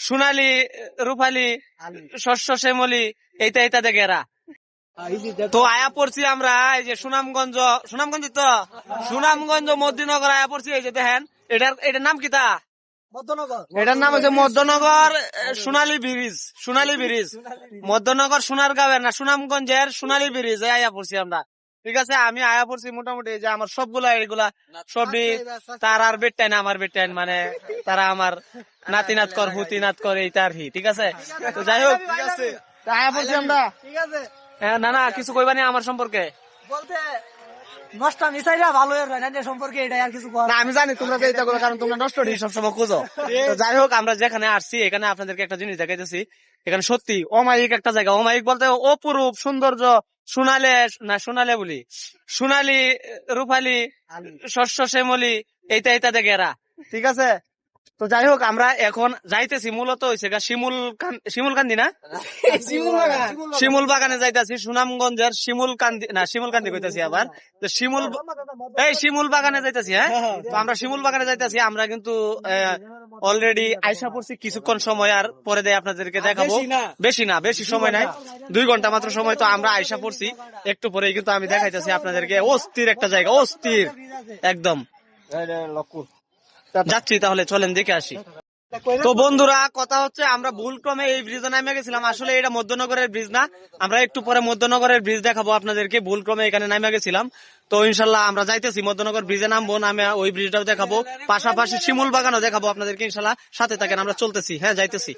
সোনালী, রূপালী, শস্য শ্যামলী, এইটা এইটাতে ঘেরা। তো আয়া পড়ছি আমরা এই যে সুনামগঞ্জ, সুনামগঞ্জ তো সুনামগঞ্জ মধ্যনগর আয়া পড়ছি। এই যে দেখেন এটার নাম কি তা? এটার নাম হচ্ছে মধ্যনগর সোনালী ব্রিজ। সোনালী ব্রিজ মধ্যনগর সোনারগাঁওয়ের না, সুনামগঞ্জের সোনালী ব্রিজ আয়া পড়ছি আমরা। ঠিক আছে, আমি আয়া পড়ছি মোটামুটি যে আমার সবগুলা এগুলা সবই তার আর বেটাইন আমার বেটাইন, মানে তারা আমার নাতি নাত কর হুতি নাত কর এইটা আর কি। ঠিক আছে, তো যাই হোক তা আয়া পড়ছি আমরা। হ্যাঁ, না না কিছু কইবানি আমার সম্পর্কে বলতে নষ্ট মিসাইরা ভালো সম্পর্কে এটা আর কিছু না, আমি জানি তোমরা যে এটা করো, কারণ তোমরা নষ্ট সবসময় খুঁজো। তো যাই হোক, আমরা যেখানে আসছি এখানে আপনাদেরকে একটা জিনিস দেখাইতেছি। এখানে সত্যি অমায়িক একটা জায়গা। অমায়িক বলতে অপরূপ সৌন্দর্য, সোনালে না সোনালে বলি, সোনালী, রূপালী, শস্য শ্যামলী, এইটা এইটাতে ঘেরা। ঠিক আছে, তো যাই হোক আমরা এখন যাইতেছি মূলত হয়েছে শিমুল কান্দি না, শিমুল বাগানে যাইতেছি। সুনামগঞ্জের শিমুল কান্দি না, শিমুল কান্দি কইতেছি আবার শিমুল বাগানে যাইতেছি। হ্যাঁ, তো আমরা শিমুল বাগানে যাইতেছি। আমরা কিন্তু অলরেডি আইসা পড়ছি। কিছুক্ষণ সময় আর পরে দেয় আপনাদেরকে দেখাবো। বেশি সময় নাই, 2 ঘন্টা মাত্র সময়। তো আমরা আইসা পড়ছি, একটু পরেই কিন্তু আমি দেখাইতেছি আপনাদেরকে। অস্থির একটা জায়গা, অস্থির একদম। যাচ্ছি, তাহলে চলেন দেখে আসি। তো বন্ধুরা, কথা হচ্ছে আমরা ভুল ক্রমে এই ব্রিজে নামে গেছিলাম। আসলে এটা মধ্যনগরের ব্রিজ না, আমরা একটু পরে মধ্যনগরের ব্রিজ দেখাবো আপনাদেরকে। ভুল ক্রমে এখানে নামে গেছিলাম। তো ইনশাল্লাহ আমরা যাইতেছি মধ্যনগর ব্রিজে নামবো, নামে ওই ব্রিজটাও দেখাবো, পাশাপাশি শিমুল বাগানও দেখাবো আপনাদেরকে। ইনশাল্লাহ সাথে থাকেন, আমরা চলতেছি। হ্যাঁ, যাইতেছি।